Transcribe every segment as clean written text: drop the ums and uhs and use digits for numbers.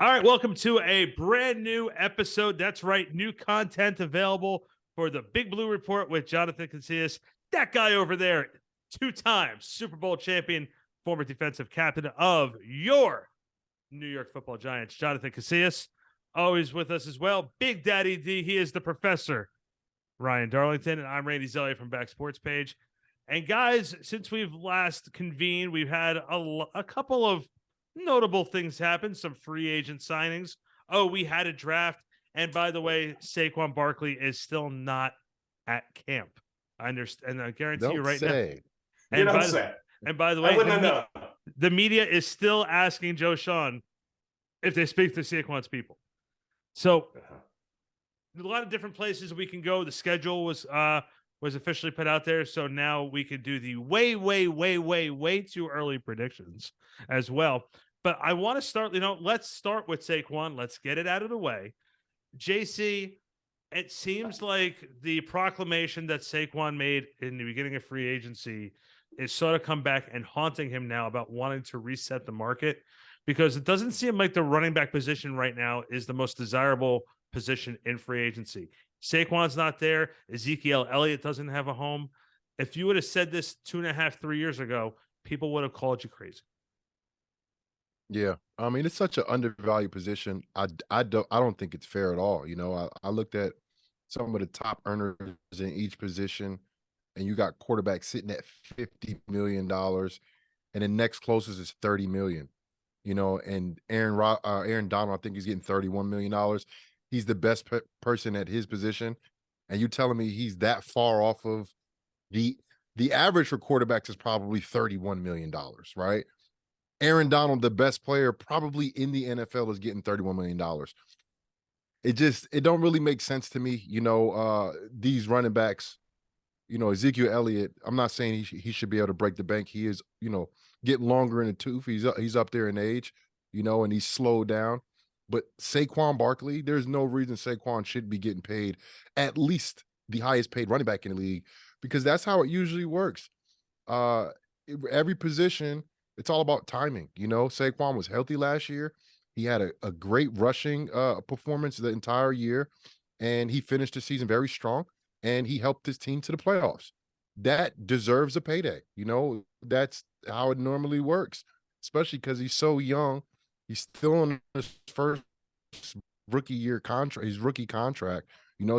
All right, welcome to a brand new episode. That's right, new content available for the Big Blue Report with Jonathan Casillas. That guy over there, two-time Super Bowl champion, former defensive captain of your New York Football Giants, Jonathan Casillas. Always with us as well, Big Daddy D. He is the professor, Ryan Darlington, and I'm Randy Zelli from Back Sports Page. And guys, since we've last convened, we've had a couple of notable things happen, some free agent signings. Oh, we had a draft. And by the way, Saquon Barkley is still not at camp. I understand. And I guarantee you right now. You don't say. And by the way, I wouldn't know. The media is still asking Joe Sean if they speak to Saquon's people. So a lot of different places we can go. The schedule was officially put out there. So now we could do the way too early predictions as well. But I want to start, let's start with Saquon. Let's get it out of the way. JC, it seems like the proclamation that Saquon made in the beginning of free agency is sort of come back and haunting him now about wanting to reset the market, because it doesn't seem like the running back position right now is the most desirable position in free agency. Saquon's not there. Ezekiel Elliott doesn't have a home. If you would have said this 2.5, 3 years ago, people would have called you crazy. Yeah, I mean, it's such an undervalued position. I don't think it's fair at all. I looked at some of the top earners in each position, and you got quarterbacks sitting at $50 million, and the next closest is $30 million. And Aaron Donald, I think he's getting $31 million. He's the best person at his position, and you telling me he's that far off of the average for quarterbacks is probably $31 million, right? Aaron Donald, the best player probably in the NFL, is getting $31 million. It don't really make sense to me. These running backs, Ezekiel Elliott, I'm not saying he should be able to break the bank. He is, getting longer in the tooth. He's up there in age, and he's slowed down. But Saquon Barkley, there's no reason Saquon should be getting paid at least the highest paid running back in the league, because that's how it usually works. Every position, it's all about timing. Saquon was healthy last year. He had a great rushing performance the entire year, and he finished the season very strong, and he helped his team to the playoffs. That deserves a payday. That's how it normally works, especially because he's so young. He's still in his first rookie contract,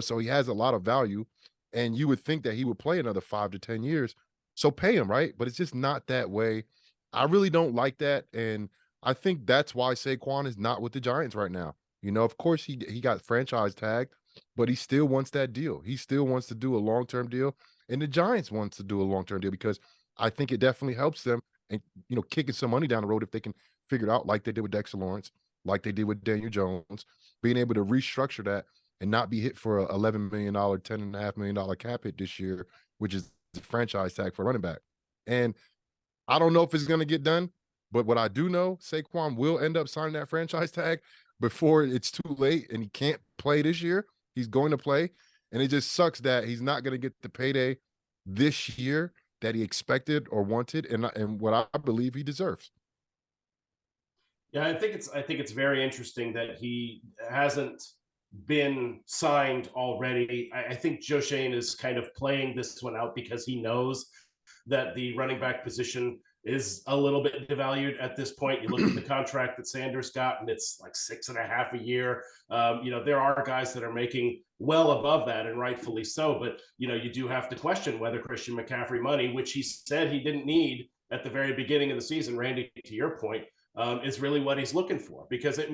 so he has a lot of value, and you would think that he would play another 5 to 10 years. So pay him, right? But it's just not that way. I really don't like that, and I think that's why Saquon is not with the Giants right now. Of course he got franchise tagged, but he still wants that deal. He still wants to do a long-term deal, and the Giants wants to do a long-term deal, because I think it definitely helps them, and kicking some money down the road if they can figure it out, like they did with Dexter Lawrence, like they did with Daniel Jones, being able to restructure that and not be hit for a $11 million, $10.5 million cap hit this year, which is the franchise tag for running back. And I don't know if it's going to get done, but what I do know, Saquon will end up signing that franchise tag before it's too late, and he can't play this year. He's going to play, and it just sucks that he's not going to get the payday this year that he expected or wanted, and what I believe he deserves. Yeah, I think it's very interesting that he hasn't been signed already. I think Joe Schoen is kind of playing this one out because he knows that the running back position is a little bit devalued at this point. You look at the contract that Sanders got, and it's like $6.5 a year. There are guys that are making well above that, and rightfully so. But, you do have to question whether Christian McCaffrey money, which he said he didn't need at the very beginning of the season, Randy, to your point, is really what he's looking for. Because, if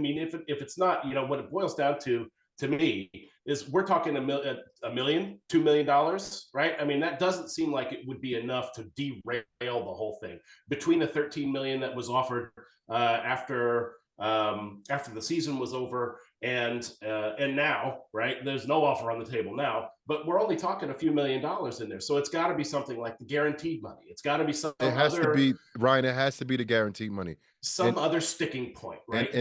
it's not, what it boils down to me, is we're talking $1 million, $2 million, right? I mean, that doesn't seem like it would be enough to derail the whole thing. Between the $13 million that was offered after the season was over and now, right? There's no offer on the table now, but we're only talking a few $1 million in there. So it's got to be something like the guaranteed money. It's got to be something. It has to be, Ryan. It has to be the guaranteed money. Other sticking point, right?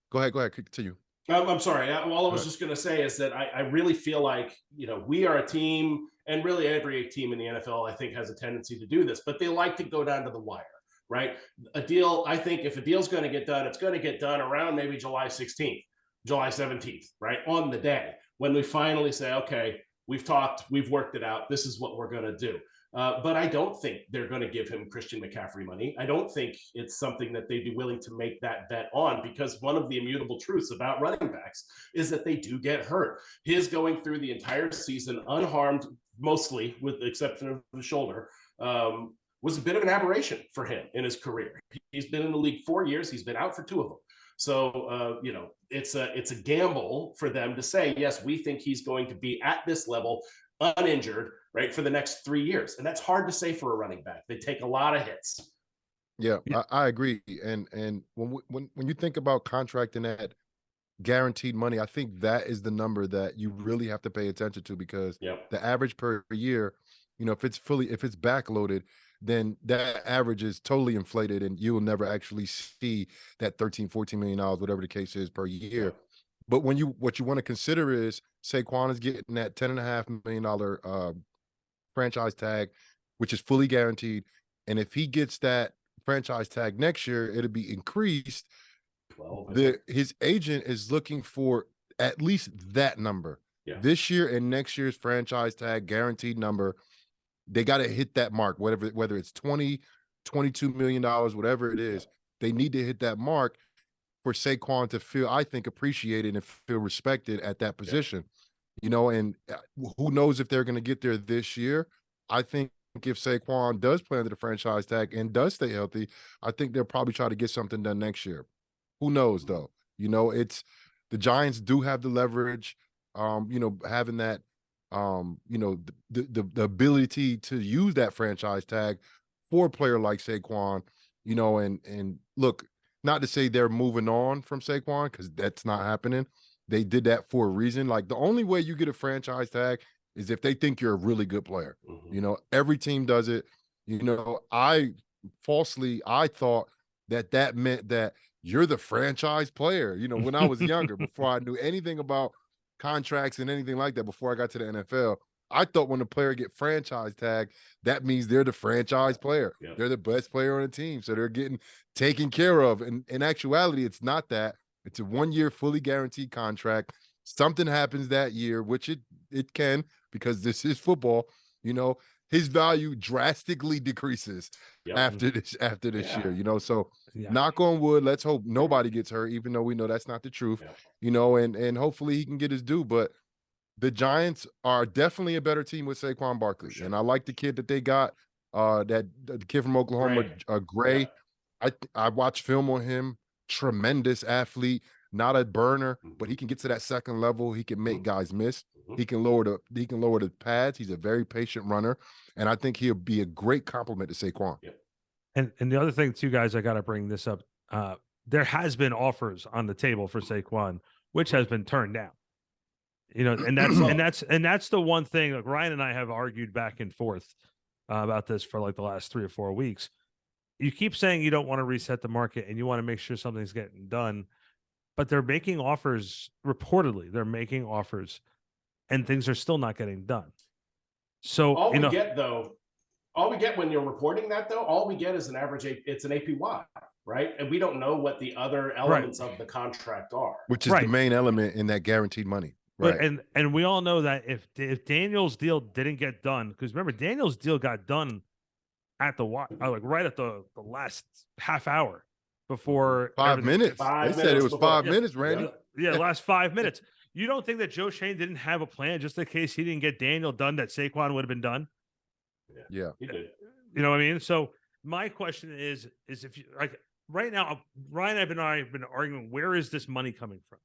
Go ahead, continue. I'm sorry. All I was just going to say is that I really feel like, we are a team, and really every team in the NFL, I think, has a tendency to do this, but they like to go down to the wire, right? A deal, I think if a deal's going to get done, it's going to get done around maybe July 16th, July 17th, right? On the day when we finally say, okay, we've talked, we've worked it out. This is what we're going to do. But I don't think they're going to give him Christian McCaffrey money. I don't think it's something that they'd be willing to make that bet on, because one of the immutable truths about running backs is that they do get hurt. His going through the entire season unharmed, mostly with the exception of the shoulder, was a bit of an aberration for him in his career. He's been in the league 4 years. He's been out for 2 of them. So, it's a gamble for them to say, yes, we think he's going to be at this level uninjured, right, for the next 3 years. And that's hard to say for a running back. They take a lot of hits. Yeah, I agree. And when you think about contracting that guaranteed money, I think that is the number that you really have to pay attention to, because the average per year, if it's backloaded, then that average is totally inflated, and you will never actually see that $13-14 million, whatever the case is, per year. But what you want to consider is Saquon is getting that $10.5 million franchise tag, which is fully guaranteed. And if he gets that franchise tag next year, it'll be increased. 12. His agent is looking for at least that number. This year and next year's franchise tag guaranteed number. They got to hit that mark, whether it's $22 million, whatever it is. They need to hit that mark for Saquon to feel, I think, appreciated and feel respected at that position. And who knows if they're going to get there this year. I think if Saquon does play under the franchise tag and does stay healthy, I think they'll probably try to get something done next year. Who knows, though? It's the Giants do have the leverage, having that, the ability to use that franchise tag for a player like Saquon, and look, not to say they're moving on from Saquon, because that's not happening. They did that for a reason. Like, the only way you get a franchise tag is if they think you're a really good player. Every team does it. I thought that meant that you're the franchise player. When I was younger, before I knew anything about contracts and anything like that, before I got to the NFL, I thought when a player get franchise tag, that means they're the franchise player. They're the best player on the team, so they're getting taken care of. And in actuality, it's not that. It's a 1-year fully guaranteed contract. Something happens that year, which it can, because this is football. His value drastically decreases after this year. So knock on wood, let's hope nobody gets hurt, even though we know that's not the truth. And hopefully he can get his due. But the Giants are definitely a better team with Saquon Barkley. And I like the kid that they got, the kid from Oklahoma, Gray. I watched film on him. Tremendous athlete, not a burner, but he can get to that second level. He can make guys miss. He can lower the pads. He's a very patient runner, and I think he'll be a great complement to Saquon. And the other thing too, guys, I got to bring this up. There has been offers on the table for Saquon, which has been turned down. And that's the one thing. Like, Ryan and I have argued back and forth about this for like the last 3 or 4 weeks. You keep saying you don't want to reset the market and you want to make sure something's getting done, but they're making offers. Reportedly, they're making offers, and things are still not getting done. So all we get when you're reporting that, though, all we get is an average. It's an APY, right? And we don't know what the other elements of the contract are, which is the main element in that guaranteed money. Right. But, and we all know that if Daniel's deal didn't get done, because remember, Daniel's deal got done at the right at the last half hour before 5 minutes. They said it was 5 minutes, Randy. Yeah, last 5 minutes. You don't think that Joe Schoen didn't have a plan just in case he didn't get Daniel done, that Saquon would have been done? Yeah. He did. You know what I mean? So my question is if you like right now, Ryan and I have been arguing, where is this money coming from?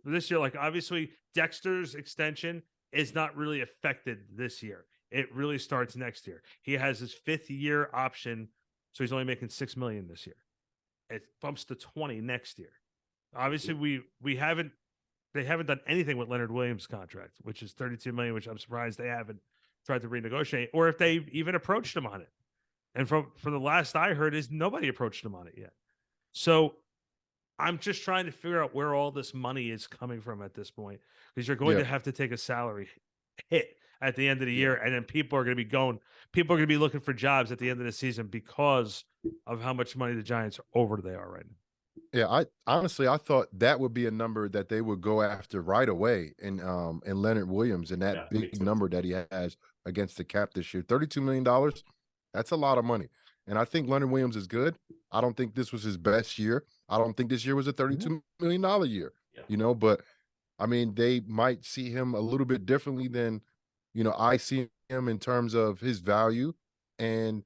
For this year, like, obviously Dexter's extension is not really affected this year. It really starts next year. He has his 5th year option, so he's only making $6 million this year. It bumps to 20 next year. Obviously, they haven't done anything with Leonard Williams' contract, which is $32 million, which I'm surprised they haven't tried to renegotiate, or if they even approached him on it. And from the last I heard, is nobody approached him on it yet. So I'm just trying to figure out where all this money is coming from at this point, because you're going to have to take a salary hit. at the end of the year, and then people are going to be looking for jobs at the end of the season because of how much money the Giants over they are right now. Yeah, I honestly I thought that would be a number that they would go after right away in Leonard Williams and that big number that he has against the cap this year. $32 million, that's a lot of money. And I think Leonard Williams is good. I don't think this was his best year. I don't think this year was a $32 million year. You know, but I mean, they might see him a little bit differently than, you know, I see him in terms of his value. And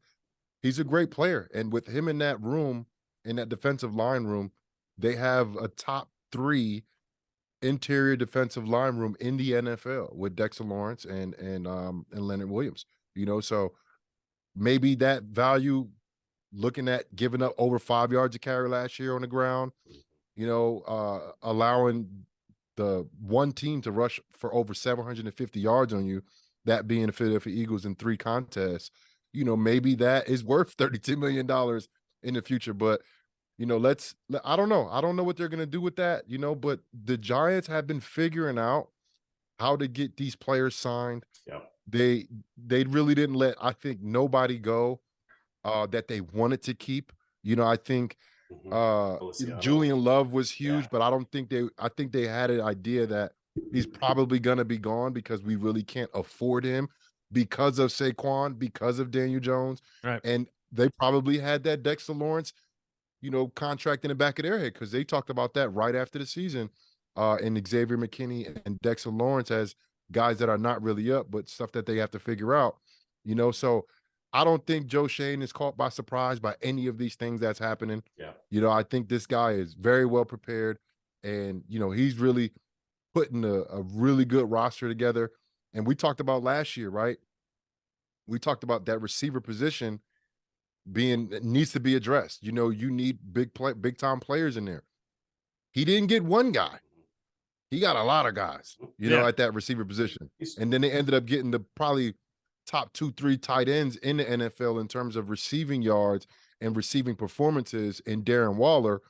he's a great player. And with him in that room, in that defensive line room, they have a top 3 interior defensive line room in the NFL with Dexter Lawrence and Leonard Williams. You know, so maybe that value, looking at giving up over 5 yards a carry last year on the ground, you know, allowing the one team to rush for over 750 yards on you, that being the Philadelphia Eagles in 3 contests, you know, maybe that is worth $32 million in the future. But, you know, I don't know. I don't know what they're going to do with that, you know, but the Giants have been figuring out how to get these players signed. Yeah. They really didn't let, I think, nobody go that they wanted to keep. You know, I think Julian Love was huge, but I think they had an idea that he's probably going to be gone because we really can't afford him because of Saquon, because of Daniel Jones. Right. And they probably had that Dexter Lawrence, you know, contract in the back of their head because they talked about that right after the season. And Xavier McKinney and Dexter Lawrence as guys that are not really up, but stuff that they have to figure out, you know. So I don't think Joe Schoen is caught by surprise by any of these things that's happening. Yeah. You know, I think this guy is very well prepared, and, you know, he's really putting a really good roster together. And we talked about last year, right? We talked about that receiver position needs to be addressed. You know, you need big time players in there. He didn't get one guy. He got a lot of guys, you know, at that receiver position. And then they ended up getting the probably top 2-3 tight ends in the NFL in terms of receiving yards and receiving performances in Darren Waller.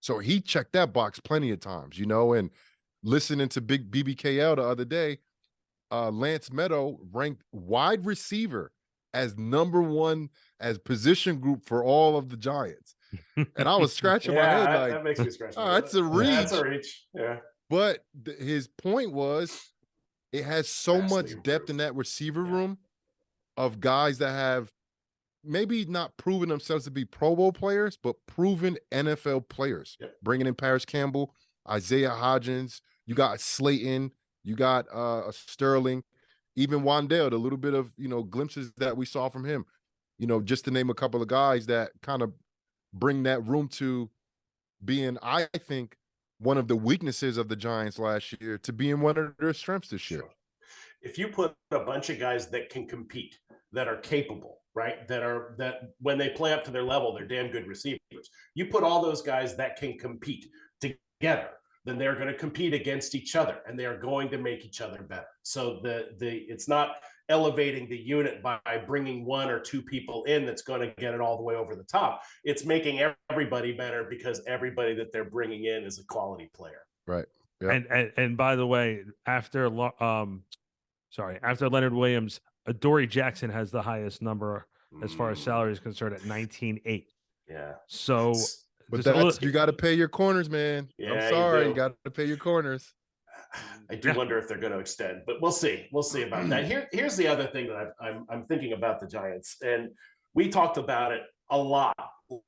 So he checked that box plenty of times, you know. And listening to Big BBKL the other day, Lance Meadow ranked wide receiver as #1 as position group for all of the Giants. And I was scratching my head like, that makes me scratch my oh, head. that's a reach. That's a reach. Yeah. But his point was it has so much depth in that receiver room of guys that have maybe not proven themselves to be Pro Bowl players, but proven NFL players. Yep. Bringing in Paris Campbell, Isaiah Hodgins, you got Slayton, you got Sterling, even Wandale, the little bit of, you know, glimpses that we saw from him, you know, just to name a couple of guys that kind of bring that room to being, I think, one of the weaknesses of the Giants last year to being one of their strengths this year. Sure. If you put a bunch of guys that can compete, that are capable, right, that when they play up to their level, they're damn good receivers. You put all those guys that can compete together, then they're going to compete against each other, and they are going to make each other better. So it's not elevating the unit by bringing 1 or 2 people in that's going to get it all the way over the top. It's making everybody better because everybody that they're bringing in is a quality player. Right. Yep. And by the way, after Leonard Williams, Adoree Jackson has the highest number as far as salary is concerned at 19.8. Yeah. So, but you got to pay your corners, man. Yeah, I'm sorry, you got to pay your corners. I do wonder if they're going to extend, but we'll see. We'll see about that. Here's the other thing that I'm thinking about the Giants, and we talked about it a lot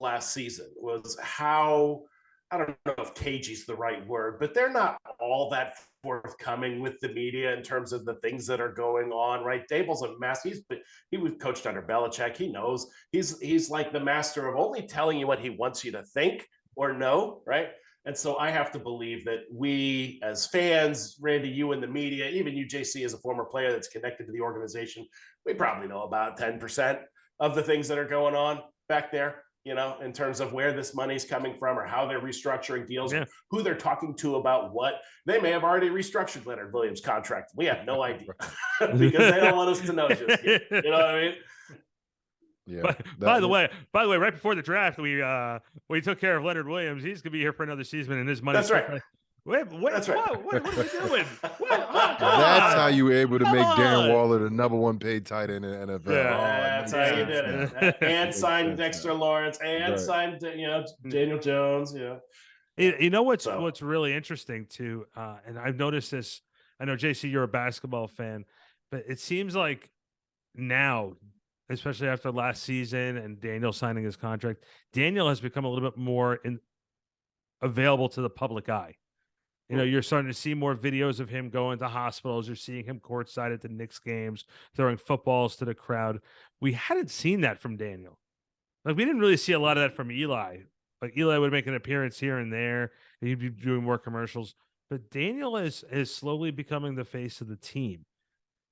last season, was how, I don't know if cagey is the right word, but they're not all that forthcoming with the media in terms of the things that are going on, right? Dable's a mess. He was coached under Belichick. He knows. He's like the master of only telling you what he wants you to think or know, right? And so I have to believe that we as fans, Randy, you in the media, even you, JC, as a former player that's connected to the organization, we probably know about 10% of the things that are going on back there, you know, in terms of where this money's coming from or how they're restructuring deals, who they're talking to about what. They may have already restructured Leonard Williams' contract. We have no idea because they don't want us to know just yet. You know what I mean? Yeah. By the way, right before the draft, we took care of Leonard Williams. He's gonna be here for another season, and his money. That's right. Wait, That's right. what are we doing? What? Oh, come That's how on. you were able to Come make Darren on. Waller the #1 paid tight end in the NFL. Yeah. Oh, it That's makes how you sense did now. it. And Makes signed sense Dexter now. Lawrence and Right. signed, Daniel Jones. You know what's So- really interesting too, and I've noticed this. I know JC, you're a basketball fan, but it seems like now, especially after last season and Daniel signing his contract, Daniel has become a little bit more available to the public eye. You know, you're starting to see more videos of him going to hospitals. You're seeing him courtside at the Knicks games, throwing footballs to the crowd. We hadn't seen that from Daniel. Like, we didn't really see a lot of that from Eli. Like, Eli would make an appearance here and there, and he'd be doing more commercials. But Daniel is slowly becoming the face of the team.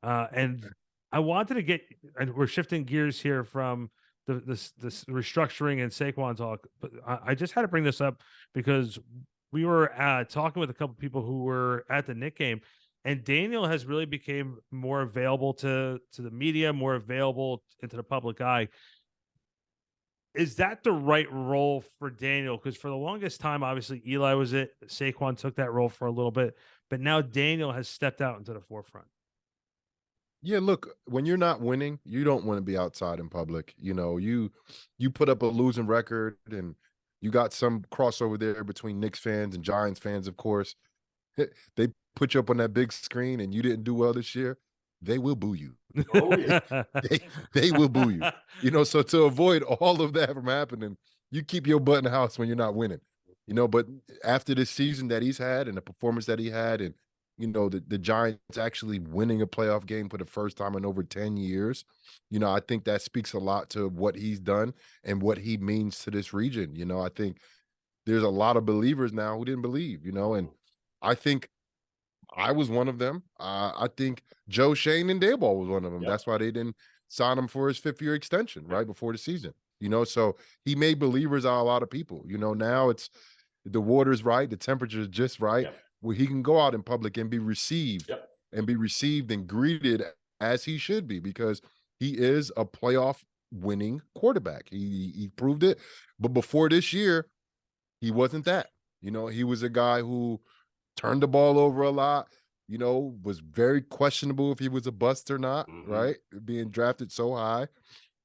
And I wanted to get, and we're shifting gears here from this restructuring and Saquon talk, but I just had to bring this up because we were talking with a couple people who were at the Knick game, and Daniel has really became more available to the media, more available into the public eye. Is that the right role for Daniel? Because for the longest time, obviously Eli was it. Saquon took that role for a little bit, but now Daniel has stepped out into the forefront. Yeah, look, when you're not winning, you don't want to be outside in public. You know, you put up a losing record and you got some crossover there between Knicks fans and Giants fans, of course. They put you up on that big screen and you didn't do well this year, they will boo you. Oh yeah. They will boo you. You know, so to avoid all of that from happening, you keep your butt in the house when you're not winning. You know, but after this season that he's had and the performance that he had, and you know, the Giants actually winning a playoff game for the first time in over 10 years, you know, I think that speaks a lot to what he's done and what he means to this region. You know, I think there's a lot of believers now who didn't believe, you know, and I think I was one of them. I think Joe Shane and Dayball was one of them. Yep. That's why they didn't sign him for his 5th-year extension right before the season. You know, so he made believers out of a lot of people. You know, now it's the water's right, the temperature is just right, Yep. where he can go out in public and be received Yep. and greeted as he should be, because he is a playoff winning quarterback. He proved it. But before this year, he wasn't that. You know, he was a guy who turned the ball over a lot, you know, was very questionable if he was a bust or not, right? Being drafted so high,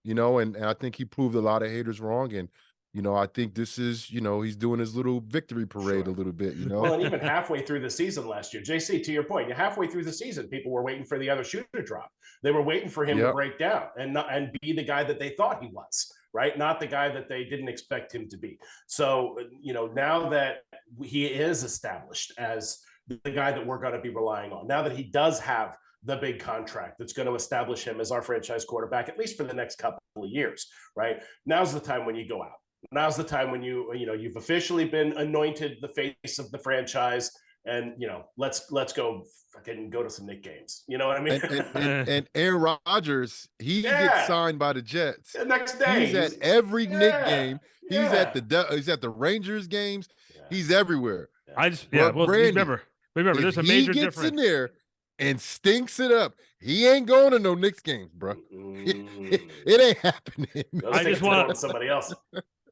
you know, and I think he proved a lot of haters wrong. And, you know, I think this is, you know, he's doing his little victory parade a little bit, you know. Well, and even halfway through the season last year, JC, to your point, halfway through the season, people were waiting for the other shoe to drop. They were waiting for him to break down and be the guy that they thought he was, right? Not the guy that they didn't expect him to be. So, you know, now that he is established as the guy that we're going to be relying on, now that he does have the big contract that's going to establish him as our franchise quarterback, at least for the next couple of years, right? Now's the time when you go out. Now's the time when you've officially been anointed the face of the franchise, and let's go fucking go to some Knick games. You know what I mean? And Aaron Rodgers, he gets signed by the Jets. The next day, he's at every Knick game. He's Yeah. at the Rangers games. He's everywhere. I just But well, Brandy, remember, if there's a he major gets difference. in there and stinks it up, he ain't going to no Knicks games, bro. It ain't happening. I just want somebody else.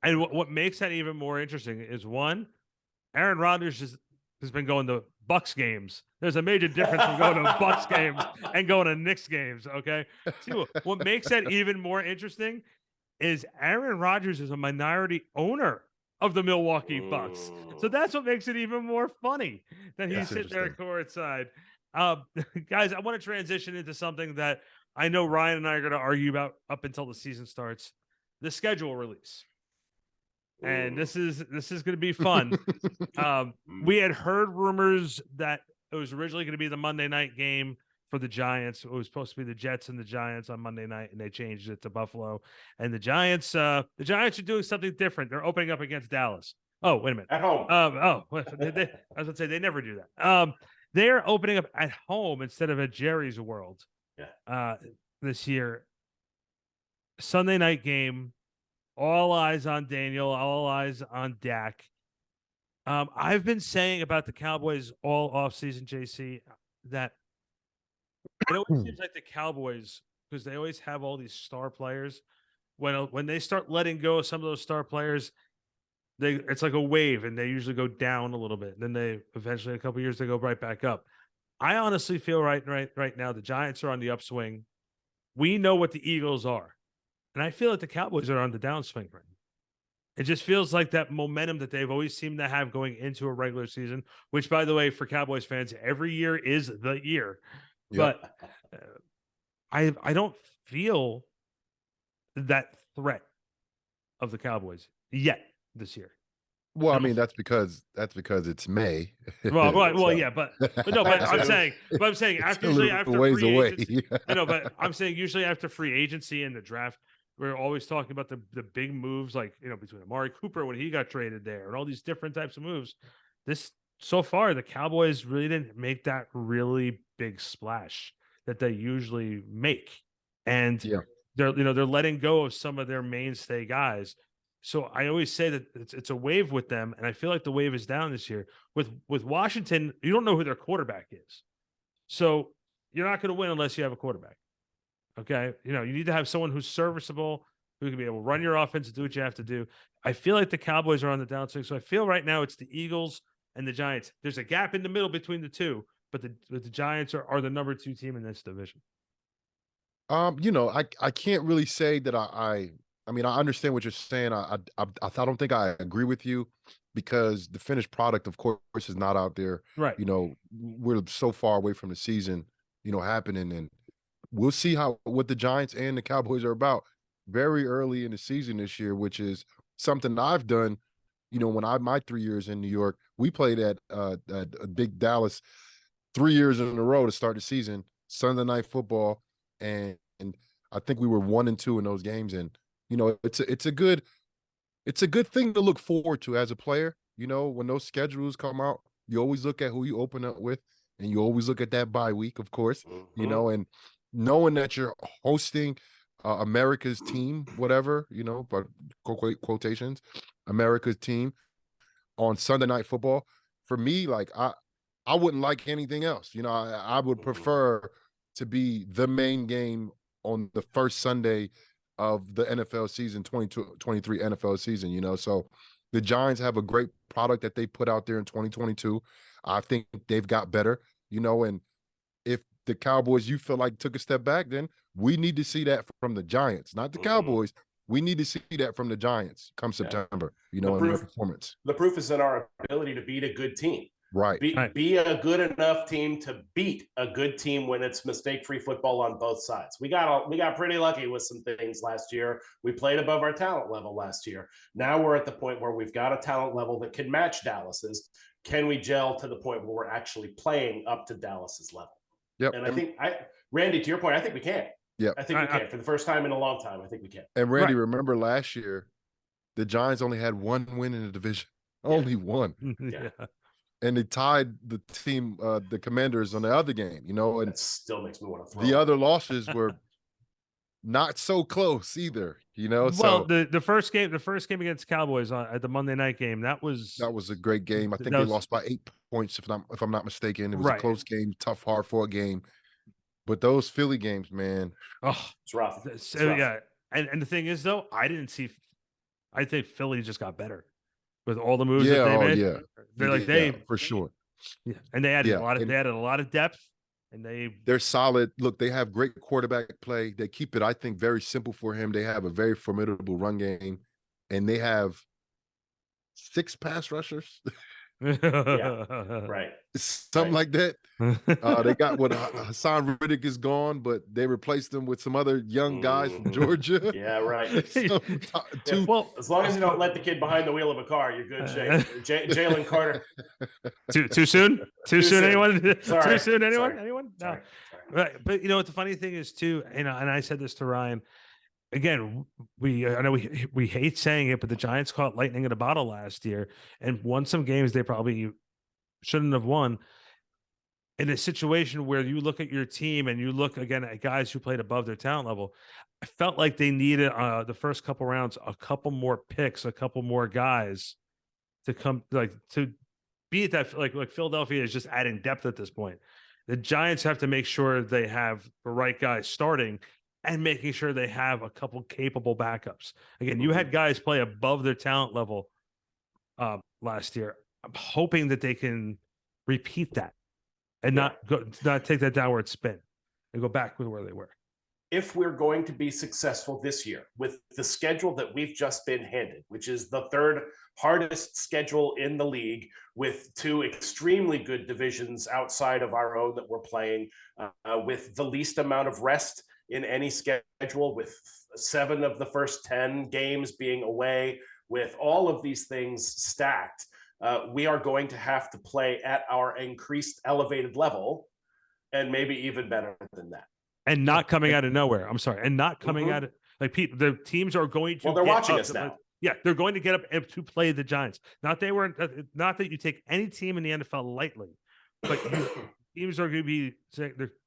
And what makes that even more interesting is, one, Aaron Rodgers has been going to Bucks games. There's a major difference from going to Bucks games and going to Knicks games. Okay. Two, what makes that even more interesting is Aaron Rodgers is a minority owner of the Milwaukee Bucks. So that's what makes it even more funny that he's sitting there courtside. Guys, I want to transition into something that I know Ryan and I are going to argue about up until the season starts: the schedule release. And this is going to be fun. We had heard rumors that it was originally going to be the Monday night game for the Giants. It was supposed to be the Jets and the Giants on Monday night, and they changed it to Buffalo. And the Giants are doing something different. They're opening up against Dallas. Oh, wait a minute. At home. I was going to say they never do that. They're opening up at home instead of at Jerry's World. This year. Sunday night game. All eyes on Daniel, all eyes on Dak. I've been saying about the Cowboys all offseason, JC, that it always seems like the Cowboys, because they always have all these star players, when they start letting go of some of those star players, it's like a wave, and they usually go down a little bit. Then they eventually, a couple of years, they go right back up. I honestly feel right now the Giants are on the upswing. We know what the Eagles are, and I feel like the Cowboys are on the downswing right now. It just feels like that momentum that they've always seemed to have going into a regular season, which, by the way, for Cowboys fans, every year is the year. Yep. But I don't feel that threat of the Cowboys yet this year. Well, I don't mean, f- that's because it's May. Well, So, yeah, but no, but I'm saying, it's after a usually little after ways free away. agency, I know, but I'm saying usually after free agency and the draft, we're always talking about the big moves, like between Amari Cooper when he got traded there, and all these different types of moves. This so far, the Cowboys really didn't make that really big splash that they usually make, and Yeah. they're letting go of some of their mainstay guys. So I always say that it's a wave with them, and I feel like the wave is down this year. With Washington, you don't know who their quarterback is, so you're not going to win unless you have a quarterback. Okay, you need to have someone who's serviceable, who can be able to run your offense and do what you have to do. I feel like the Cowboys are on the downswing, so I feel right now it's the Eagles and the Giants. There's a gap in the middle between the two, but the Giants are the number 2 team in this division. I can't really say that I mean, I understand what you're saying. I don't think I agree with you because the finished product, of course, is not out there. Right. We're so far away from the season, happening, and we'll see what the Giants and the Cowboys are about very early in the season this year, which is something I've done. When my 3 years in New York, we played at a big Dallas 3 years in a row to start the season, Sunday Night Football, and I think we were 1-2 in those games, and it's a good thing to look forward to as a player. When those schedules come out, you always look at who you open up with, and you always look at that bye week, of course. And knowing that you're hosting America's team, whatever, but quotations, America's team on Sunday Night Football, for me, like I wouldn't like anything else. I would prefer to be the main game on the first Sunday of the NFL season, 22-23 NFL season, so the Giants have a great product that they put out there in 2022. I think they've got better, and if the Cowboys, you feel like, took a step back, then we need to see that from the Giants, not the Cowboys. We need to see that from the Giants come September, in their performance. The proof is in our ability to beat a good team. Right. Be a good enough team to beat a good team when it's mistake-free football on both sides. We got pretty lucky with some things last year. We played above our talent level last year. Now we're at the point where we've got a talent level that can match Dallas's. Can we gel to the point where we're actually playing up to Dallas's level? Yep. And I think Randy, to your point, I think we can. Yeah. I think we can. For the first time in a long time, I think we can. And Randy, remember last year, the Giants only had one win in the division. Only one. Yeah. And they tied the team, the Commanders, on the other game, and it still makes me want to throw the up. other losses were not so close either, Well, so the first game against Cowboys at the Monday night game, that was a great game. I think they lost by 8 points, if I'm not mistaken. It was a close game, tough, hard-fought game. But those Philly games, man, it's rough. Yeah, and the thing is, though, I think Philly just got better with all the moves that they made. Yeah, they're for sure. Yeah, and they added a lot of depth, and they're solid. Look, they have great quarterback play. They keep it, I think, very simple for him. They have a very formidable run game, and they have 6 pass rushers. Right. Something like that. They got Hassan Riddick is gone, but they replaced him with some other young guys from Georgia. Yeah, right. Well, as long as you don't let the kid behind the wheel of a car, you're good shape. Jalen Carter. Too soon? Too soon? Anyone? Sorry. Too soon? Anyone? Sorry. Anyone? No. Sorry. Right. But what the funny thing is too, and I said this to Ryan. Again, I know we hate saying it, but the Giants caught lightning in a bottle last year and won some games they probably shouldn't have won. In a situation where you look at your team and you look again at guys who played above their talent level, I felt like they needed the first couple rounds, a couple more picks, a couple more guys to come, like, to be at that, like Philadelphia is just adding depth at this point. The Giants have to make sure they have the right guys starting and making sure they have a couple capable backups. Again, you had guys play above their talent level last year. I'm hoping that they can repeat that and not take that downward spin and go back with where they were. If we're going to be successful this year with the schedule that we've just been handed, which is the third hardest schedule in the league, with two extremely good divisions outside of our own that we're playing, with the least amount of rest in any schedule, with 7 of the first 10 games being away, with all of these things stacked, we are going to have to play at our increased elevated level, and maybe even better than that. And not coming out of nowhere. I'm sorry. And not coming out of like Pete, the teams are going to. Well, they're watching us now. Yeah, they're going to get up to play the Giants. Not that you take any team in the NFL lightly, but teams are going to be.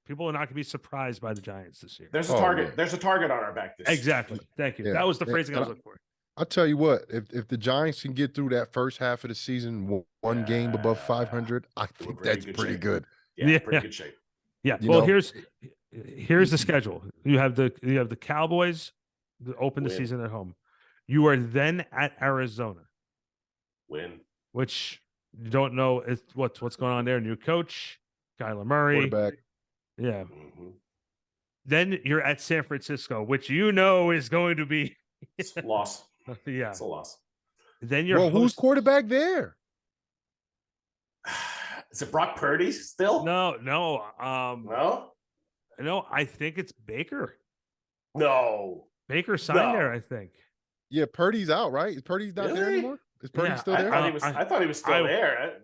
People are not going to be surprised by the Giants this year. There's a target. Yeah. There's a target on our back this year. Exactly. Thank you. Yeah. That was the phrasing I was looking for. I'll tell you what, if the Giants can get through that first half of the season, one game above 500, I think that's pretty good. Yeah, pretty good shape. Yeah. Well, here's the schedule. You have the Cowboys to open the season at home. You are then at Arizona. Which you don't know what's going on there. New coach, Kyler Murray. Quarterback. Yeah. Mm-hmm. Then you're at San Francisco, which is going to be it's a loss. Yeah. It's a loss. Then you're who's quarterback there? Is it Brock Purdy still? No. No, I think it's Baker. No. Baker signed there, I think. Yeah, Purdy's out, right? Is Purdy's not there anymore? Is Purdy still there? I thought he was still there.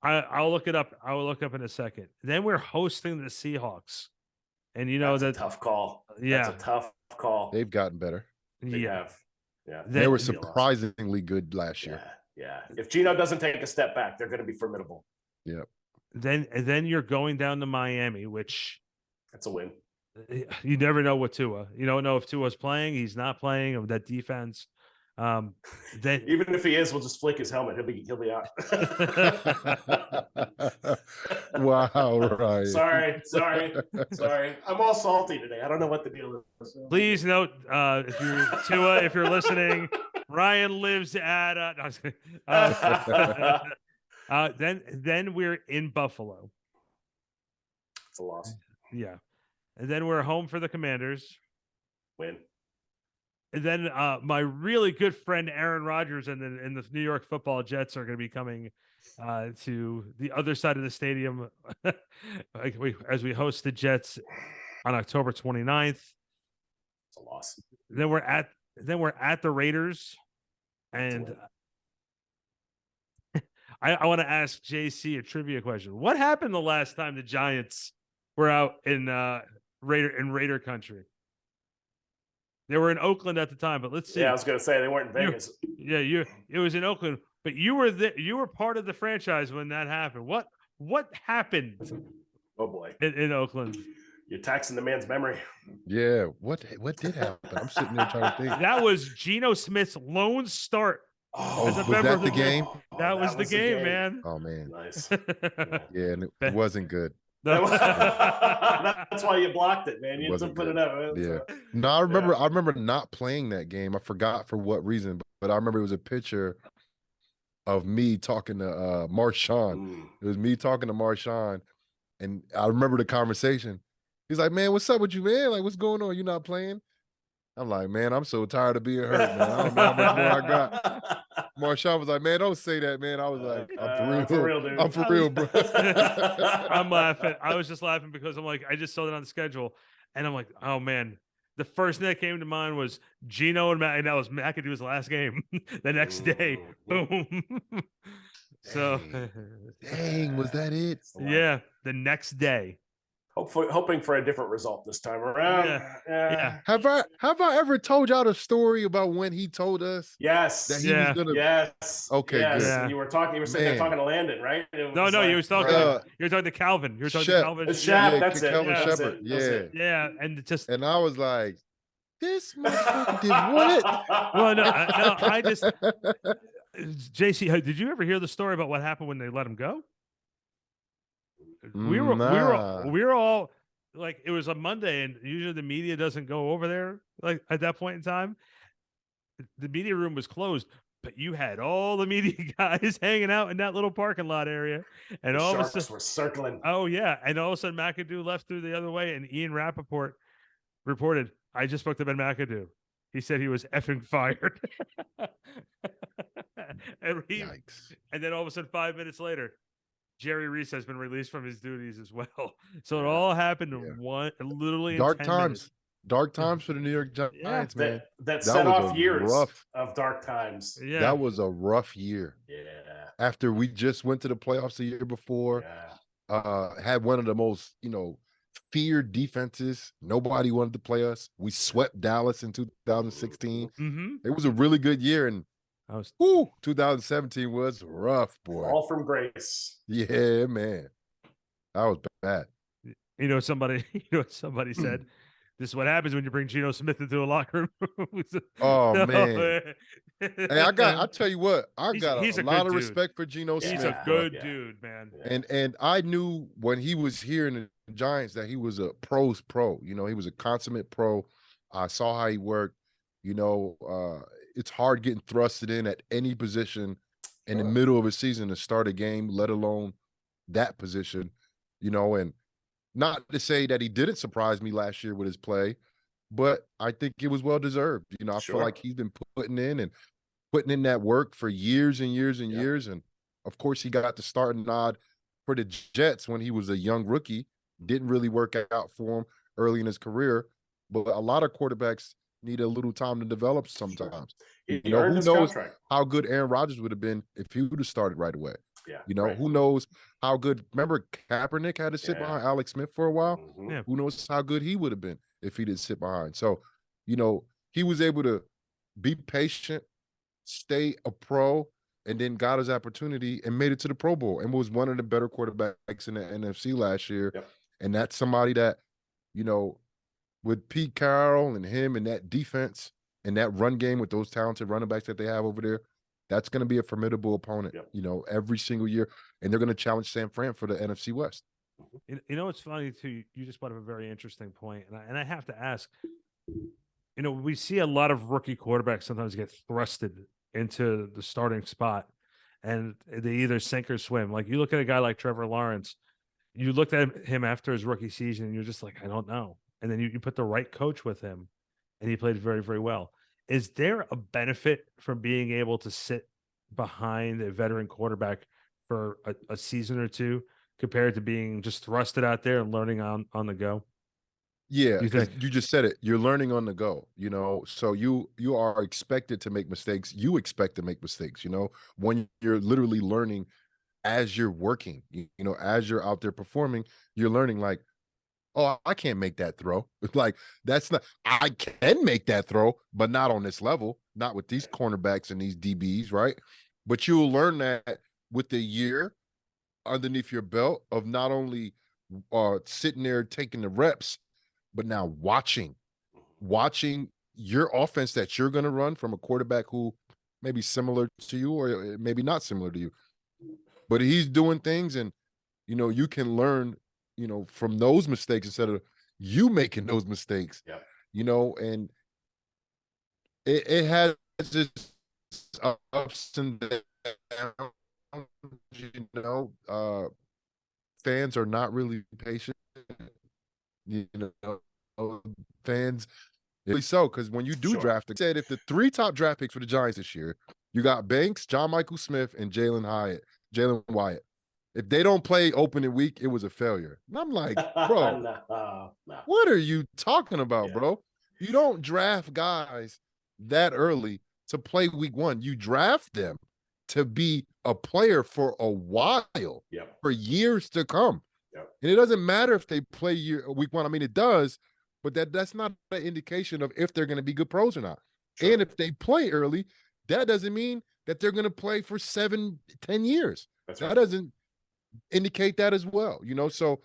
I'll look it up. I will look up in a second. Then we're hosting the Seahawks. And that's a tough call. Yeah. That's a tough call. They've gotten better. They have. Yeah. They were surprisingly good last year. Yeah. If Geno doesn't take a step back, they're going to be formidable. Yep. Then you're going down to Miami, which that's a win. You never know with Tua. You don't know if Tua's playing, he's not playing, of that defense. Then even if he is, we'll just flick his helmet. He'll be out. Wow, right. Sorry. I'm all salty today. I don't know what the deal is. Please note, if you're listening, Ryan lives at then we're in Buffalo. It's a loss. Yeah. And then we're home for the Commanders. Win. And then my really good friend Aaron Rodgers and the New York Football Jets are going to be coming to the other side of the stadium as we host the Jets on October 29th. It's a loss. Then we're at the Raiders, and I want to ask JC a trivia question. What happened the last time the Giants were out in Raider country? They were in Oakland at the time, but let's see. Yeah, I was going to say they weren't in Vegas. It was in Oakland, but you were part of the franchise when that happened. What happened? Oh boy, in Oakland. You're taxing the man's memory. Yeah, what did happen? I'm sitting there trying to think. That was Geno Smith's lone start. Was that the game? That was the game, man. Oh man, nice. Yeah, and it wasn't good. That's why you blocked it, man. You didn't put it up. Yeah. No, I remember not playing that game. I forgot for what reason, but I remember it was a picture of me talking to Marshawn. It was me talking to Marshawn, and I remember the conversation. He's like, "Man, what's up with you, man? Like, what's going on? You not playing?" I'm like, "Man, I'm so tired of being hurt, man. I don't know how much more I got." Marshawn was like, "Man, don't say that, man." I was like, "I'm for real, dude. I'm for real, bro." I'm laughing. I was just laughing because I'm like, I just saw it on the schedule, and I'm like, oh man. The first thing that came to mind was Geno and Matt, and that was McAdoo's last game. The next day, boom. So, dang, was that it? Yeah, the next day. Hoping for a different result this time around. Yeah. Have I ever told y'all the story about when he told us? Yes. That he was gonna. Yes. Okay. Yes. Good. Yeah. And you were sitting there talking to Landon, right? No, you was talking. You were talking to Calvin. You were talking to Calvin. That's it. Calvin Shepard. Yeah, and I was like, this motherfucker did what? Well, no, I just. JC, did you ever hear the story about what happened when they let him go? We were all like, it was a Monday, and usually the media doesn't go over there like at that point in time. The media room was closed. but you had all the media guys hanging out in that little parking lot area, and The all of a Sharks sudden, were circling. oh yeah, and all of a sudden McAdoo left through the other way, and Ian Rappaport reported, "I just spoke to Ben McAdoo. He said he was effing fired." Yikes. And then all of a sudden, 5 minutes later, Jerry Reese has been released from his duties as well. So it Yeah. all happened Yeah. in literally in Dark 10 times. minutes. Dark times for the New York Yeah. Giants, man. That That set was off a years rough. of dark times. Yeah. That was a rough year. Yeah. After we just went to the playoffs the year before, had one of the most, feared defenses. Nobody wanted to play us. We swept Dallas in 2016. Mm-hmm. It was a really good year, and I was 2017 was rough, boy. All from grace. Yeah, man. That was bad. somebody said, this is what happens when you bring Geno Smith into a locker room. Oh, man. Hey, I tell you what, He's a a lot good of dude. respect for Geno Smith. He's a good dude, man. And I knew when he was here in the Giants that he was a pro's pro. He was a consummate pro. I saw how he worked. It's hard getting thrusted in at any position in the middle of a season to start a game, let alone that position. And not to say that he didn't surprise me last year with his play, but I think it was well deserved. I feel like he's been putting in that work for years and years and years. And of course, he got the starting nod for the Jets when he was a young rookie. Didn't really work out for him early in his career, but a lot of quarterbacks need a little time to develop sometimes. He who earned his knows contract. how good Aaron Rodgers would have been if he would have started right away. Yeah. Who knows how good. Remember, Kaepernick had to sit behind Alex Smith for a while. Mm-hmm. Yeah. Who knows how good he would have been if he didn't sit behind. So, he was able to be patient, stay a pro, and then got his opportunity and made it to the Pro Bowl and was one of the better quarterbacks in the NFC last year. Yep. And that's somebody that, with Pete Carroll and him and that defense and that run game with those talented running backs that they have over there, that's going to be a formidable opponent, every single year. And they're going to challenge San Fran for the NFC West. It's funny too. You just brought up a very interesting point, and I have to ask. We see a lot of rookie quarterbacks sometimes get thrusted into the starting spot, and they either sink or swim. Like you look at a guy like Trevor Lawrence. You looked at him after his rookie season, and you're just like, I don't know. And then you put the right coach with him, and he played very, very well. Is there a benefit from being able to sit behind a veteran quarterback for a season or two compared to being just thrusted out there and learning on the go? Yeah, because you just said it. You're learning on the go, so you are expected to make mistakes. You expect to make mistakes, when you're literally learning as you're working, as you're out there performing, you're learning like, oh, I can't make that throw. Like, that's not, I can make that throw, but not on this level, not with these cornerbacks and these DBs, right? But you'll learn that with the year underneath your belt of not only sitting there taking the reps, but now watching your offense that you're going to run from a quarterback who may be similar to you or maybe not similar to you. But he's doing things and, you can learn, from those mistakes instead of you making those mistakes, and it has its ups and downs, fans are not really patient, fans. Really so, because when you do draft, said if the 3 top draft picks for the Giants this year, you got Banks, John Michael Smith, and Jalen Wyatt. If they don't play opening week, it was a failure. And I'm like, bro, no. What are you talking about, bro? You don't draft guys that early to play week 1. You draft them to be a player for a while, for years to come. And it doesn't matter if they play week 1. I mean, it does, but that's not an indication of if they're going to be good pros or not. And if they play early, that doesn't mean that they're going to play for 7-10 years. That doesn't indicate that as well, so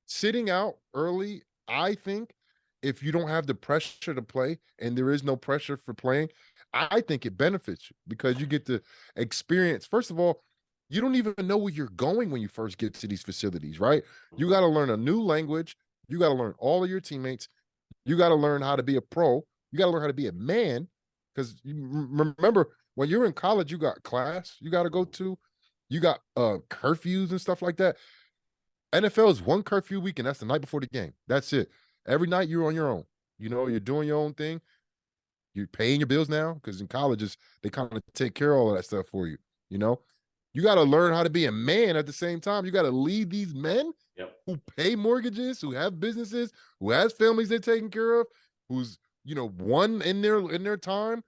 sitting out early, I think if you don't have the pressure to play and there is no pressure for playing, I think it benefits you because you get to experience. First of all, you don't even know where you're going when you first get to these facilities, right? You got to learn a new language. You got to learn all of your teammates. You got to learn how to be a pro. You got to learn how to be a man. Because remember, when you're in college, you got class you got to go to, you got curfews and stuff like that. NFL is one curfew week, and that's the night before the game. That's it. Every night you're on your own. You know, you're doing your own thing. You're paying your bills now because in colleges they kind of take care of all of that stuff for you. You know, you got to learn how to be a man at the same time. You got to lead these men who pay mortgages, who have businesses, who has families they're taking care of, who's won in their time.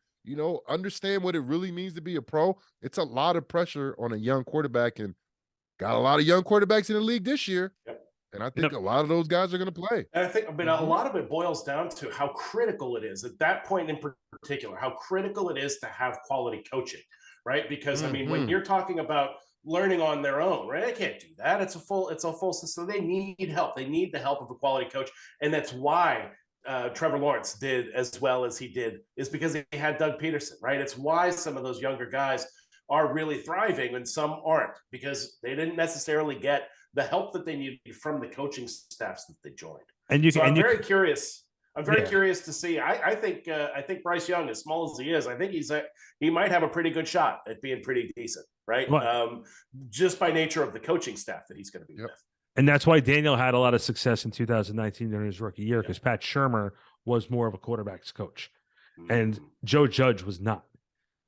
Understand what it really means to be a pro. It's a lot of pressure on a young quarterback, and got a lot of young quarterbacks in the league this year. And I think a lot of those guys are going to play. And I think, a lot of it boils down to how critical it is at that point in particular, how critical it is to have quality coaching, right? Because when you're talking about learning on their own, right? They can't do that. It's a full system. They need help. They need the help of a quality coach. And that's why Trevor Lawrence did as well as he did, is because he had Doug Peterson, right? It's why some of those younger guys are really thriving and some aren't, because they didn't necessarily get the help that they needed from the coaching staffs that they joined. I'm very curious. I'm very curious to see. I think Bryce Young, as small as he is, I think he might have a pretty good shot at being pretty decent, right? Just by nature of the coaching staff that he's going to be with. And that's why Daniel had a lot of success in 2019 during his rookie year, because Pat Shurmur was more of a quarterback's coach, and Joe Judge was not.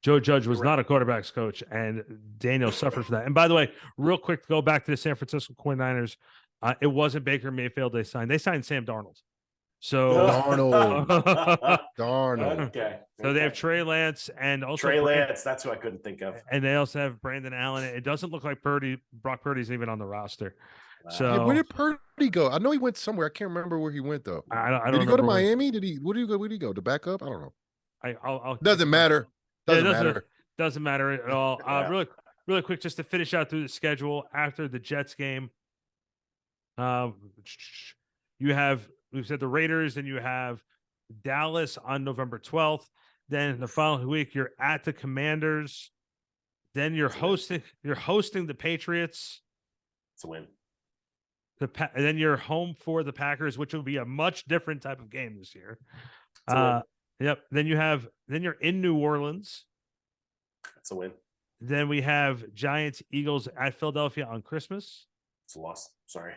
Joe Judge was not a quarterback's coach, and Daniel suffered for that. And by the way, real quick, to go back to the San Francisco 49ers, it wasn't Baker Mayfield they signed. They signed Sam Darnold. So Darnold. Okay. So they have Trey Lance and also Trey Lance. That's who I couldn't think of. And they also have Brandon Allen. It doesn't look like Brock Purdy's even on the roster. Wow. So where did Purdy go? I know he went somewhere. I can't remember where he went though. I don't did he go to remember Miami? Where did he go? To back up? I don't know. I'll doesn't matter. Doesn't matter at all. Really quick, just to finish out through the schedule after the Jets game. We've said the Raiders, and you have Dallas on November 12th. Then the following week, you're at the Commanders. Then you're hosting the Patriots. It's a win. And then you're home for the Packers, which will be a much different type of game this year. Yep. Then you're in New Orleans. That's a win. Then we have Giants, Eagles at Philadelphia on Christmas. It's a loss. Sorry.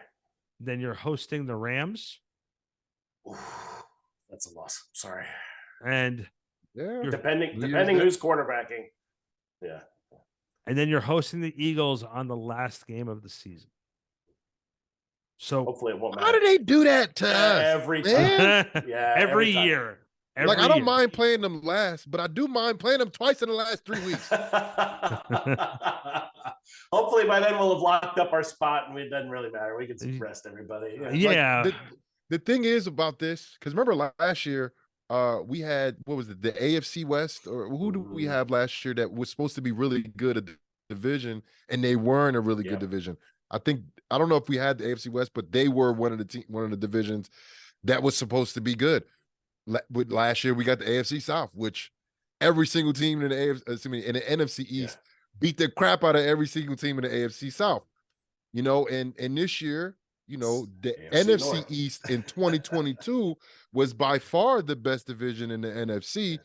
Then you're hosting the Rams. Ooh, that's a loss. Sorry. And depending who's quarterbacking. Yeah. And then you're hosting the Eagles on the last game of the season. So hopefully it won't matter. How do they do that to us? Every time. every year. I don't mind playing them last, but I do mind playing them twice in the last 3 weeks. Hopefully by then we'll have locked up our spot and it doesn't really matter. We can rest everybody. Yeah. The thing is about this, because remember last year, we had, what was it, the AFC West, or who do we have last year that was supposed to be really good at the division, and they weren't a really good division. I don't know if we had the AFC West, but they were one of the divisions that was supposed to be good. With last year, we got the AFC South, which every single team in the NFC East beat the crap out of every single team in the AFC South. And this year, the NFC East in 2022 was by far the best division in the NFC,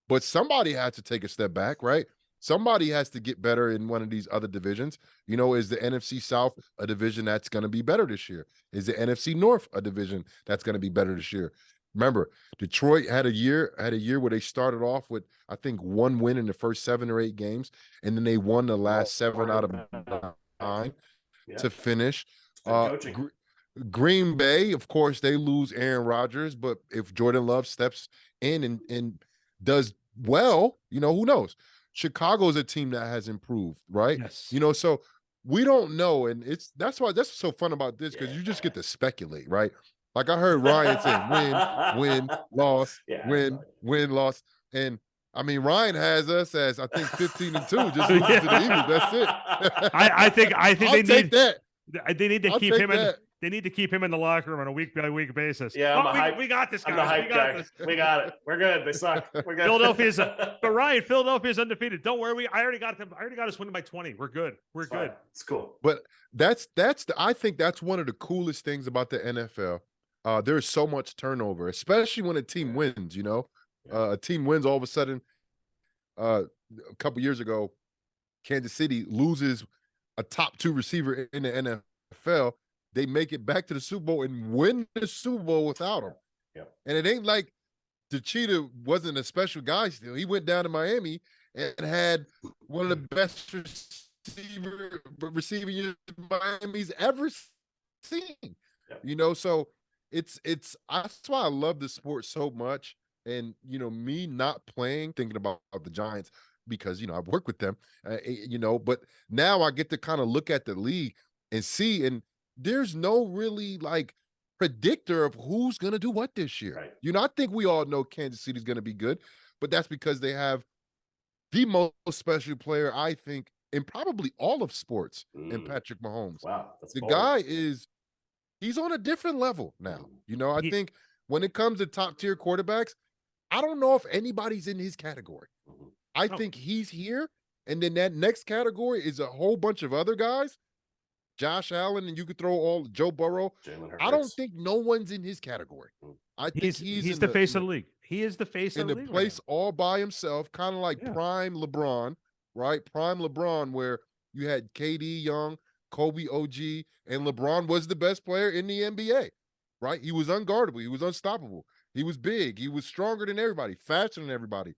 but somebody had to take a step back, right? Somebody has to get better in one of these other divisions. Is the NFC South a division that's going to be better this year? Is the NFC North a division that's going to be better this year? Remember, Detroit had a year where they started off with, I think, 1 win in the first 7 or 8 games, and then they won the last 7 out of 9 to finish. Green Bay, of course, they lose Aaron Rodgers, but if Jordan Love steps in and does well, who knows? Chicago's a team that has improved, right? Yes. So we don't know, and that's what's so fun about this, because you just get to speculate, right? Like I heard Ryan saying win, loss, win, loss. And Ryan has us as, I think, 15-2, just losing to the Eagles. That's it. I think they need to keep him in. They need to keep him in the locker room on a week-by-week basis. Yeah, we got this, guys. I'm the hype guy. We got it. We're good. They suck. We're good. Philadelphia's undefeated. Don't worry. I already got us winning by 20. We're good. We're good. It's cool. But I think that's one of the coolest things about the NFL. There's so much turnover, especially when a team wins. A team wins all of a sudden. A couple years ago, Kansas City loses a top 2 receiver in the NFL. They make it back to the Super Bowl and win the Super Bowl without him. Yep. And it ain't like the Cheetah wasn't a special guy still. He went down to Miami and had one of the best receiving years Miami's ever seen. Yep. You know, so it's that's why I love the sport so much. And you know, me not playing, thinking about the Giants because you know I've worked with them, you know, but now I get to kind of look at the league and see, and there's no really like predictor of who's going to do what this year. Right. You know, I think we all know Kansas City's going to be good, but that's because they have the most special player, I think, in probably all of sports in Patrick Mahomes. Wow. That's the bold. guy he's on a different level now. You know, I think when it comes to top tier quarterbacks, I don't know if anybody's in his category. I think he's here. And then that next category is a whole bunch of other guys. Josh Allen, and you could throw all Joe Burrow. I don't think no one's in his category. I think he's the face of the league. He is the face of the league. In the place all by himself, kind of like prime LeBron, right? Prime LeBron, where you had KD Young, Kobe OG, and LeBron was the best player in the NBA, right? He was unguardable. He was unstoppable. He was big. He was stronger than everybody, faster than everybody.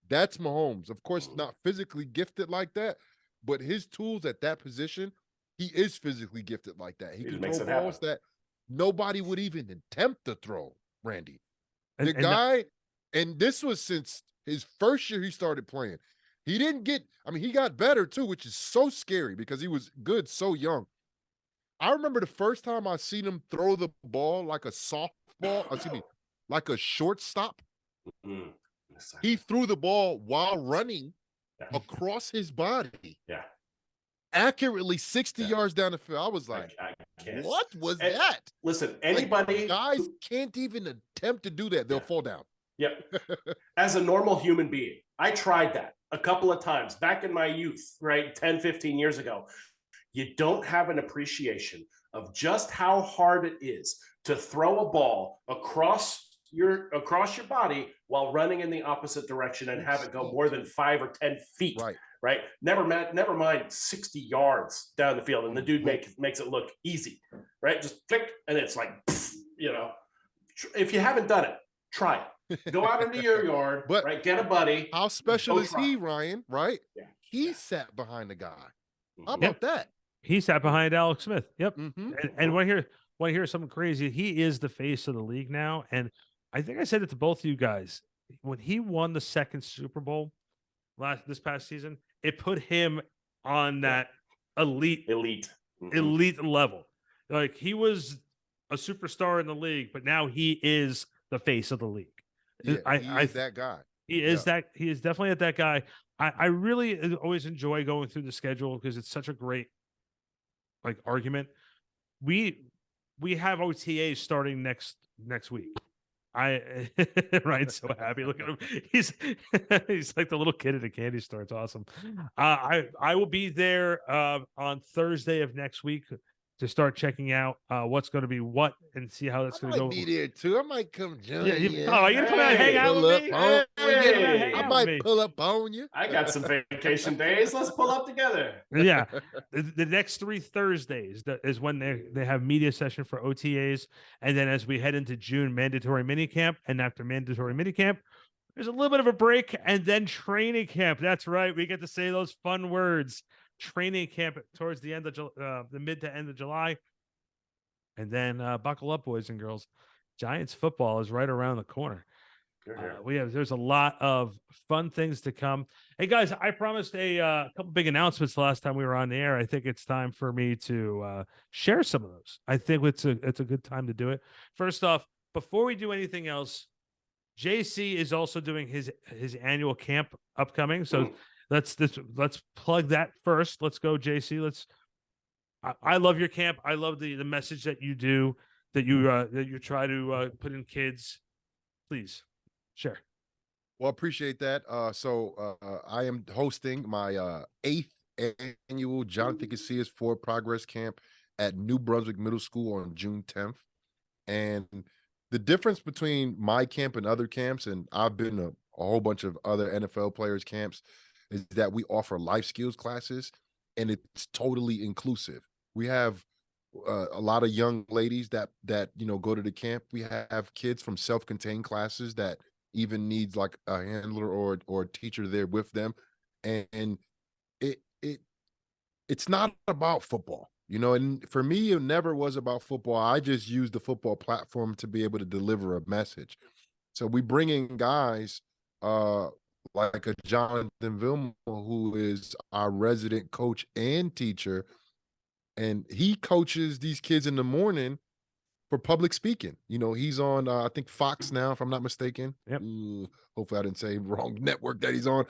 That's Mahomes. Of course, not physically gifted like that, but his tools at that position, he is physically gifted like that. He can throw balls that nobody would even attempt to throw, Randy. The guy, and this was since his first year he started playing. He didn't get, I mean, he got better too, which is so scary because he was good so young. I remember the first time I seen him throw the ball like a softball, excuse me, like a shortstop. He threw the ball while running across his body. Yeah. Accurately 60 yards down the field. I was like, what was that? Listen, anybody. Like, guys can't even attempt to do that. They'll fall down. Yep. As a normal human being, I tried that a couple of times back in my youth, right? 10, 15 years ago. You don't have an appreciation of just how hard it is to throw a ball across your body while running in the opposite direction and have it go more than 5 or 10 feet. Right. Never mind 60 yards down the field. And the dude makes it look easy. Right. Just flick. And it's like, you know, if you haven't done it, try it. Go out into your yard, right? Get a buddy. How special is he, Ryan? Right? Yeah. He sat behind the guy. How about that? He sat behind Alex Smith. Yep. And want to hear something crazy? He is the face of the league now. And I think I said it to both of you guys. When he won the second Super Bowl this past season, it put him on that elite level. Like, he was a superstar in the league, but now he is the face of the league. Yeah, he is that guy. He is he is definitely that guy. I really always enjoy going through the schedule because it's such a great argument. We have OTAs starting next week. Ryan's so happy. Look at him. He's like the little kid at a candy store. It's awesome. I will be there on Thursday of next week to start checking out what's going to be what and see how that's going to go. I might be there too. I might come join you. Oh, you're going to come out and hang out with me? I might pull up on you. I got some vacation days. Let's pull up together. Yeah. The next 3 Thursdays is when they have media session for OTAs. And then as we head into June, mandatory minicamp. And after mandatory minicamp, there's a little bit of a break and then training camp. That's right. We get to say those fun words. Training camp towards the end of the mid to end of July. And then buckle up, boys and girls. Giants football is right around the corner. There's a lot of fun things to come. Hey guys, I promised a couple big announcements last time we were on the air. I think it's time for me to share some of those. I think it's a good time to do it. First off, before we do anything else, JC is also doing his annual camp upcoming. So let's plug that first. Let's go, JC. I love your camp. I love the message that you do, that you try to put in kids. Please share. Well, appreciate that. So I am hosting my 8th annual Jonathan Casillas Forward Progress Camp at New Brunswick Middle School on June 10th. And the difference between my camp and other camps, and I've been to a whole bunch of other NFL players' camps, is that we offer life skills classes, and it's totally inclusive. We have a lot of young ladies that go to the camp. We have kids from self-contained classes that even needs like a handler or a teacher there with them, and it's not about football, and for me, it never was about football. I just used the football platform to be able to deliver a message. So we bring in guys like a Jonathan Vilma, who is our resident coach and teacher, and he coaches these kids in the morning for public speaking. He's on I think Fox now, if I'm not mistaken. Yep. Hopefully I didn't say wrong network that he's on.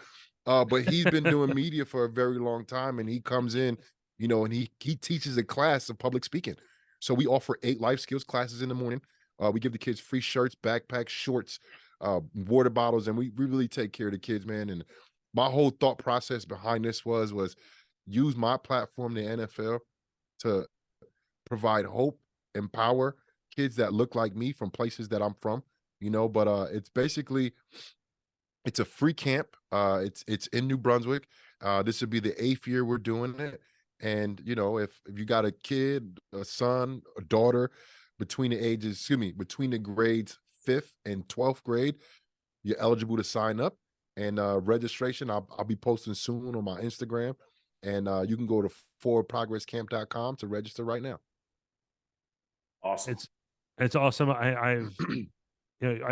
But he's been doing media for a very long time, and he comes in, and he teaches a class of public speaking. So we offer 8 life skills classes in the morning. We give the kids free shirts, backpacks, shorts, water bottles, and we really take care of the kids, man. And my whole thought process behind this was use my platform, the NFL, to provide hope, empower kids that look like me from places that I'm from, but it's basically, it's a free camp. It's in New Brunswick. This would be the 8th year we're doing it. And if you got a kid, a son, a daughter between the grades 5th and 12th grade, you're eligible to sign up. And registration, I'll be posting soon on my Instagram. And you can go to forwardprogresscamp.com to register right now. Awesome. It's awesome. I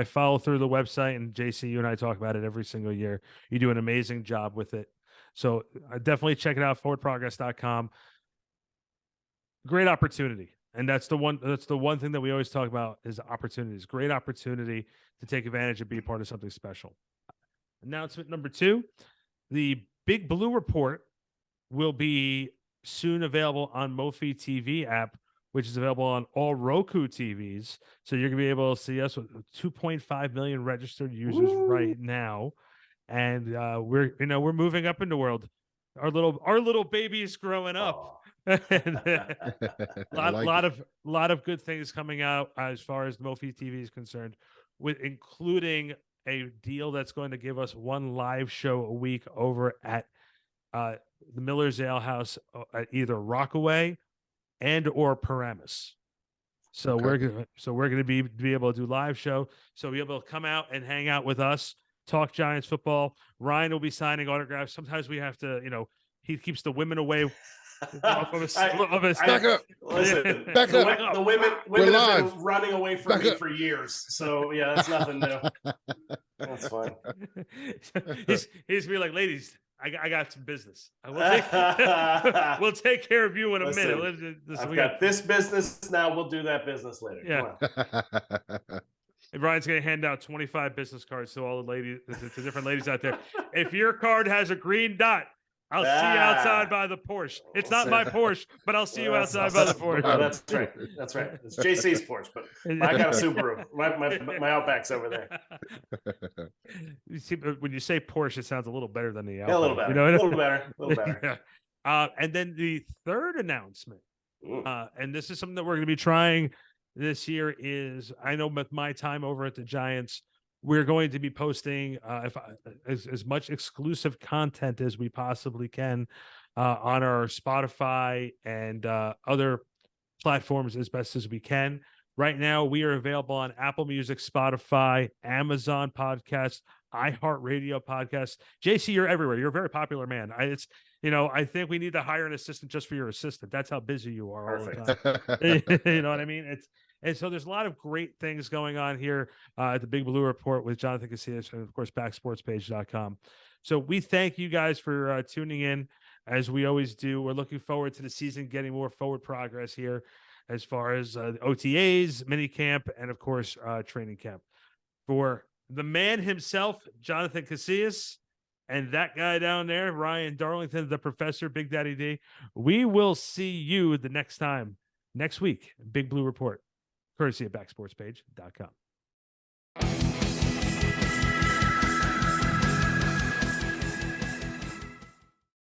follow through the website, and JC, you and I talk about it every single year. You do an amazing job with it. So definitely check it out, forwardprogress.com. Great opportunity. And that's the one thing that we always talk about is opportunities. Great opportunity to take advantage and be a part of something special. Announcement number 2, the Big Blue Report will be soon available on Mophie TV app, which is available on all Roku TVs. So you're gonna be able to see us with 2.5 million registered users right now, and we're moving up in the world. Our little baby is growing up. And, lot of good things coming out as far as Mophie TV is concerned, with including a deal that's going to give us 1 live show a week over at the Miller's Ale House at either Rockaway and or Paramus. So Okay. we're gonna be able to do live show. So be able to come out and hang out with us, talk Giants football. Ryan will be signing autographs. Sometimes we have to, he keeps the women away of his Back up. Listen, Back up. the women We're have live. been running away from Back me up. for years. So yeah, that's nothing new. That's fine. he's be like, ladies, I got some business. We'll take care of you in a minute. I've got this business now. We'll do that business later. Yeah. And Ryan's going to hand out 25 business cards to all the ladies, to different ladies out there. If your card has a green dot, I'll see you outside by the Porsche. It's not my Porsche, but I'll see you outside by the Porsche. That's right. That's right. It's JC's Porsche, but I got a Subaru. My Outback's over there. You see, when you say Porsche, it sounds a little better than the Outback. Yeah, a little better. A little better. Yeah. And then the third announcement, and this is something that we're going to be trying this year, is I know with my time over at the Giants, we're going to be posting as much exclusive content as we possibly can on our Spotify and other platforms as best as we can. Right now, we are available on Apple Music, Spotify, Amazon Podcasts, iHeartRadio Podcasts. JC, you're everywhere. You're a very popular man. I think we need to hire an assistant just for your assistant. That's how busy you are all the time. You know what I mean? And so there's a lot of great things going on here at the Big Blue Report with Jonathan Casillas and, of course, backsportspage.com. So we thank you guys for tuning in, as we always do. We're looking forward to the season getting more forward progress here as far as OTAs, mini camp, and, of course, training camp. For the man himself, Jonathan Casillas, and that guy down there, Ryan Darlington, the professor, Big Daddy D, we will see you the next time, next week, Big Blue Report, courtesy of backsportspage.com.